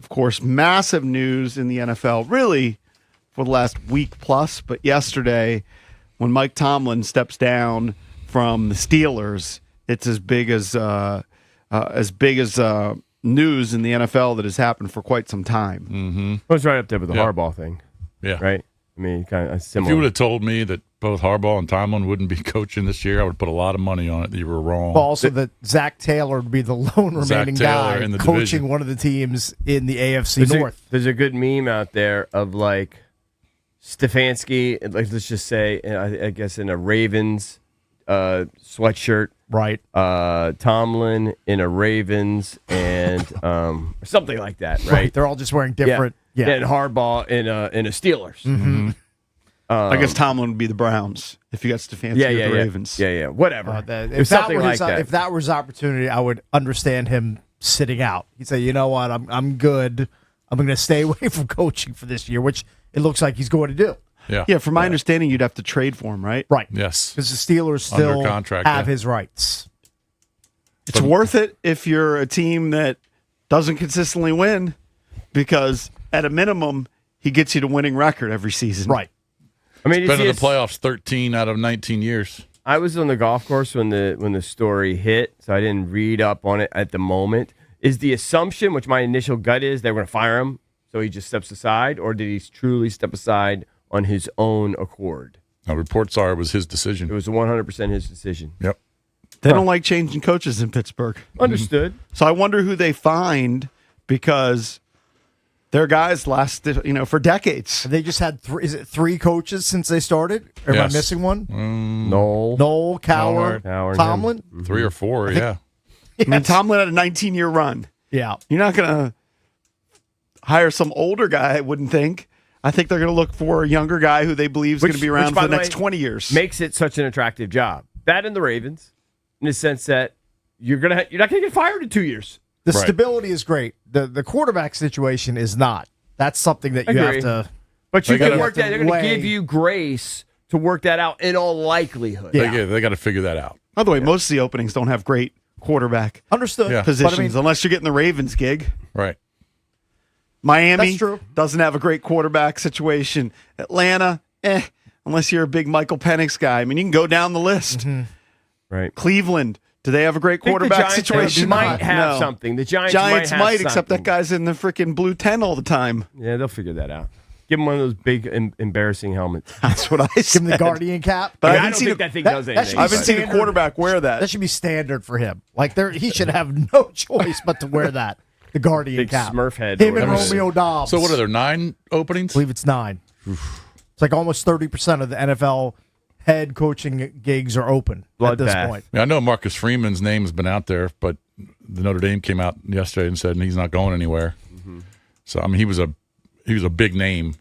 of course, massive news in the NFL, really for the last week plus. But yesterday, when Mike Tomlin steps down from the Steelers, it's as big as news in the NFL that has happened for quite some time. Mm-hmm. It was right up there with the Harbaugh thing. Yeah. Right? I mean, kind of similar. If you would have told me that both Harbaugh and Tomlin wouldn't be coaching this year, I would put a lot of money on it that you were wrong. Well, also that Zach Taylor would be the lone remaining guy in the coaching division. one of the teams in the AFC North. There's a good meme out there of like Stefanski, like let's just say, I guess in a Ravens sweatshirt, right? Tomlin in a Ravens and something like that, right? They're all just wearing different. Yeah. And Harbaugh in a Steelers. Mm-hmm. I guess Tomlin would be the Browns if you got Stefanski with the Ravens. Yeah, whatever. If that were his opportunity, I would understand him sitting out. He'd say, you know what, I'm good. I'm going to stay away from coaching for this year, which it looks like he's going to do. Yeah. From my understanding, you'd have to trade for him, right? Right. Yes. Because the Steelers still Under contract, have his rights. It's worth it if you're a team that doesn't consistently win, because at a minimum, he gets you to winning record every season. Right. I mean, it's been in the playoffs 13 out of 19 years. I was on the golf course when the story hit, so I didn't read up on it at the moment. Is the assumption, which my initial gut is, they were going to fire him, so he just steps aside, or did he truly step aside on his own accord? Now, reports are it was his decision. It was 100% his decision. Yep. They don't like changing coaches in Pittsburgh. Understood. So I wonder who they find, because their guys lasted, for decades. They just had three coaches since they started? Or am I missing one? Noel, Cowher, Tomlin? Mm-hmm. 3 or 4, yeah. I mean, Tomlin had a 19-year run. Yeah. You're not going to hire some older guy, I wouldn't think. I think they're going to look for a younger guy who they believe is going to be around for the next 20 years. Makes it such an attractive job. That and the Ravens, in the sense that you're not going to get fired in 2 years. The stability is great. The quarterback situation is not. That's something that you have to. But you can work that. They're going to give you grace to work that out in all likelihood. Yeah. They got to figure that out. By the way, most of the openings don't have great quarterback positions, unless you're getting the Ravens gig. Right. Miami That's true. doesn't have a great quarterback situation. Atlanta, unless you're a big Michael Penix guy. I mean, you can go down the list. Mm-hmm. Right. Cleveland, do they have a great quarterback situation? Might have something. The Giants might, except that guy's in the freaking blue 10 all the time. Yeah, they'll figure that out. Give him one of those big, embarrassing helmets. That's what I said. Give him the Guardian cap. But I don't think that thing does anything. I haven't seen a quarterback wear that. That should be standard for him. Like he should have no choice but to wear that. The Guardian Big cap. Smurf head. Him and Romeo Dobbs. So what are there, 9 openings? I believe it's 9. It's like almost 30% of the NFL head coaching gigs are open at this point. Yeah, I know Marcus Freeman's name has been out there, but the Notre Dame came out yesterday and said he's not going anywhere. Mm-hmm. So I mean, he was a big name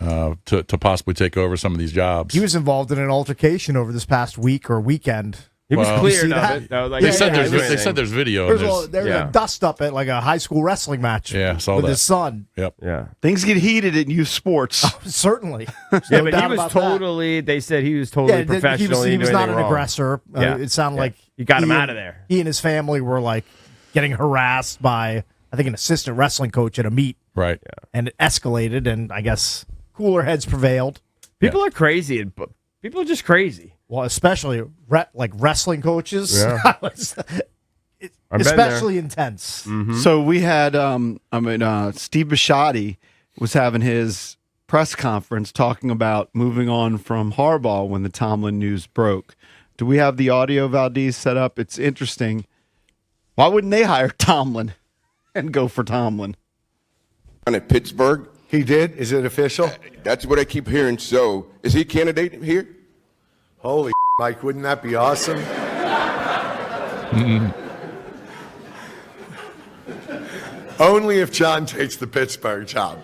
to possibly take over some of these jobs. He was involved in an altercation over this past week or weekend. He was cleared of it, though. They said there's video. There's a dust up at like a high school wrestling match with his son. Yep. Yeah. Things get heated in youth sports. Certainly. But he was totally, they said he was totally professional. He was not an aggressor. It sounded like he got him out of there. He and his family were like getting harassed by, I think, an assistant wrestling coach at a meet. Right. Yeah. And it escalated, and I guess cooler heads prevailed. People are crazy. People are just crazy. Well, especially like wrestling coaches. Yeah. Especially intense. Mm-hmm. So we had, Steve Bisciotti was having his press conference talking about moving on from Harbaugh when the Tomlin news broke. Do we have the audio, Valdez, set up? It's interesting. Why wouldn't they hire Tomlin and go for Tomlin? At Pittsburgh. He did? Is it official? That's what I keep hearing. So, is he a candidate here? Holy Mike, wouldn't that be awesome? Only if John takes the Pittsburgh job.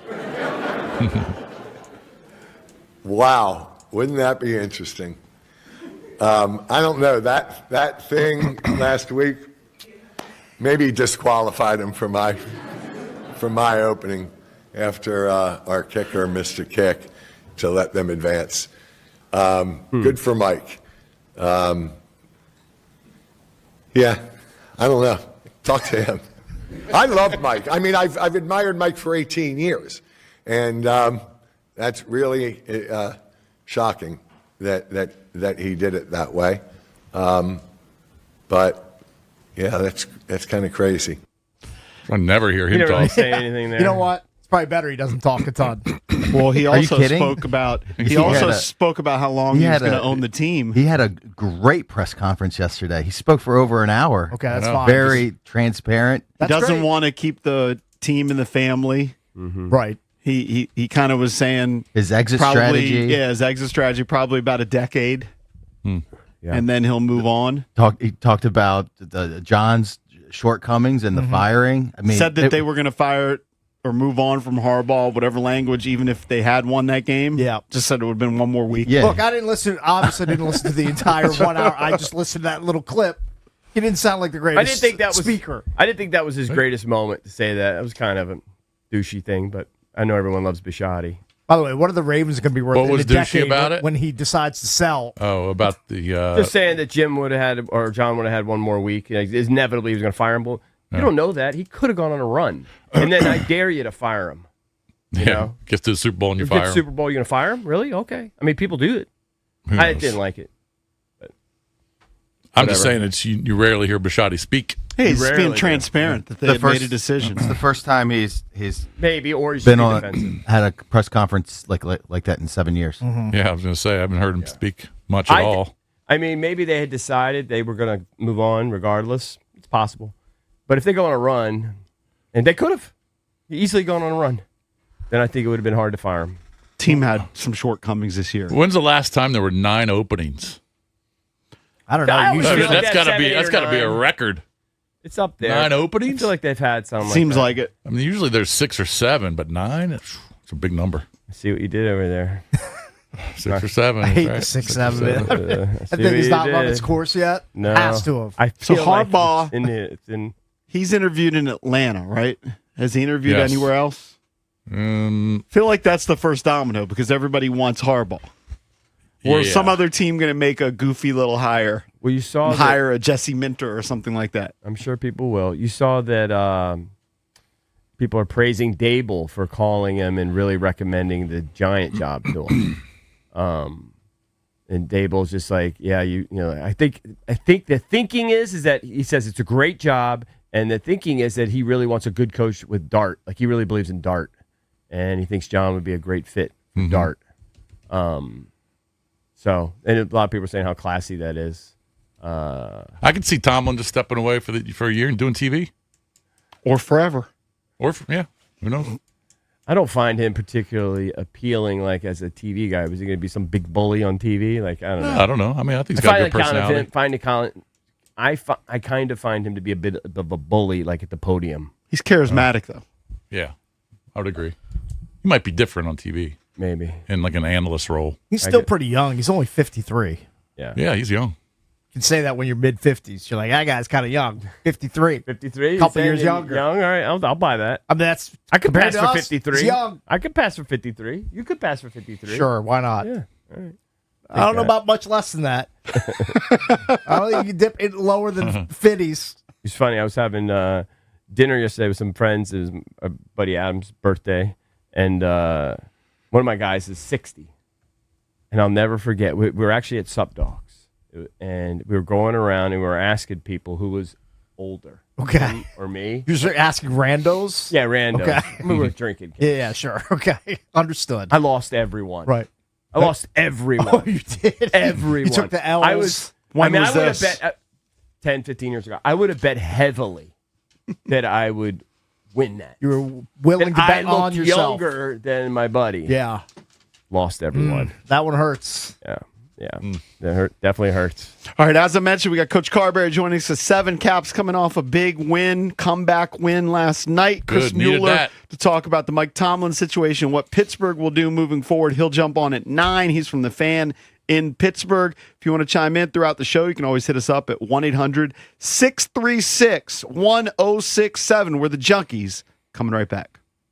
Wow, wouldn't that be interesting? I don't know. That thing last week maybe disqualified him for my opening after our kicker missed a kick to let them advance. Good for Mike. Yeah, I don't know. Talk to him. I love Mike. I mean, I've admired Mike for 18 years, and that's really shocking that he did it that way. But yeah, that's kind of crazy. I never hear him didn't really talk. say anything there. You know what? It's probably better he doesn't talk a ton. Well, he also kidding? spoke about spoke about how long he he was had going to a- own the team. He had a great press conference yesterday. He spoke for over an hour. Okay, that's know. fine. Very transparent. He That's doesn't great. want to keep the team in the family. Right. He kind of was saying His exit probably strategy. his exit strategy probably about a decade, Yeah. and then he'll move on. He talked about the John's shortcomings and the firing. I mean, Said that they were going to fire or move on from Harbaugh, whatever language, even if they had won that game. Yeah. Just said it would have been one more week. Yeah. Look, I didn't listen. Obviously, didn't listen to the entire 1 hour. I just listened to that little clip. He didn't sound like the greatest I didn't think that was speaker. I didn't think that was his greatest moment to say that. It was kind of a douchey thing, but I know everyone loves Bisciotti. By the way, what are the Ravens going to be worth What in was a douchey decade about when, it? when he decides to sell? Oh, about the Just saying that Jim would have had, or John would have had one more week. Inevitably, he was going to fire him. Well, you don't know that. He could have gone on a run. And then I dare you to fire him. You know? gets to the Super Bowl and you If you get fire to him. Super Bowl, you're going to fire him? Really? Okay. I mean, people do it. Who I knows? didn't like it. I'm just whatever. saying it's you rarely hear Bisciotti speak. Hey, he's Rarely being do. transparent that they The had made first- a decision. It's the first time he's Maybe, or he's been too on defensive. had a press conference like that in 7 years. Yeah, I was going to say I haven't heard him speak much at all. I mean, maybe they had decided they were going to move on regardless. It's possible. But if they go on a run, and they could have easily gone on a run, then I think it would have been hard to fire him. Team had some shortcomings this year. When's the last time there were 9 openings? I don't know. I always Usually, feel like That's that's got to be 7, 8, that's or got to be a 9. record. It's up there. 9 I openings? feel like they've had some. Seems that. like it. I mean, usually there's 6 or 7, but 9, it's a big number. I see what you did over there. 6 or 7. I hate right? the 6, or 7. I That see thing what has you not run did. its course yet. No. Has to have. I So feel like Harbaugh- it's in. He's interviewed in Atlanta, right? Has he interviewed Yes. anywhere else? Feel like that's the first domino because everybody wants Harbaugh. Or is Yeah. some other team going to make a goofy little hire, Well, you saw that, hire a Jesse Minter or something like that? I'm sure people will. You saw that people are praising Dable for calling him and really recommending the Giant job to him. And Dable's just like, yeah, you know, I think the thinking is that he says it's a great job, and the thinking is that he really wants a good coach with Dart. Like he really believes in Dart, and he thinks John would be a great fit for Dart. So, and a lot of people are saying how classy that is. I could see Tomlin just stepping away for a year and doing TV. Or forever. Or, who knows? I don't find him particularly appealing, like as a TV guy. Was he going to be some big bully on TV? Like I don't know. I don't know. I mean, I think he's I got a good find kind of personality. him, I kind of find him to be a bit of a bully, like at the podium. He's charismatic, though. Yeah, I would agree. He might be different on TV Maybe, in like an analyst role. He's still pretty young. He's only 53. yeah. Yeah, he's young. You can say that when you're mid-50s. You're like, that guy's kind of young. 53. 53, Couple years younger. Young, all right. I'll buy that. I mean, that's I could compared pass to for us, 53. he's young. I could pass for 53. You could pass for 53. Sure, why not? Yeah. All right. I don't know that. about much less than that. I don't think you can dip it lower than 50s. It's funny. I was having dinner yesterday with some friends. It was my buddy Adam's birthday, and one of my guys is 60. And I'll never forget. We were actually at Sup Dogs, and we were going around and we were asking people who was older, Okay. him or me. You're just asking randos? Yeah, random. Okay. We were drinking. Yeah, sure. Okay. Understood. I lost everyone. Right. I lost everyone. Oh, you did? Everyone. You took the L's. I was. When I was would have this? bet 10, 15 years ago. I would have bet heavily that I would win that. You were willing to I bet on looked yourself. younger than my buddy. Yeah. Lost everyone. That one hurts. Yeah. Yeah. That hurt. Definitely hurts. All right, as I mentioned, we got Coach Carberry joining us. 7 Caps coming off a big win, comeback win last night. Chris Good, needed Mueller that. to talk about the Mike Tomlin situation, what Pittsburgh will do moving forward. He'll jump on at 9. He's from the Fan in Pittsburgh. If you want to chime in throughout the show, you can always hit us up at 1-800-636-1067. We're the Junkies. Coming right back.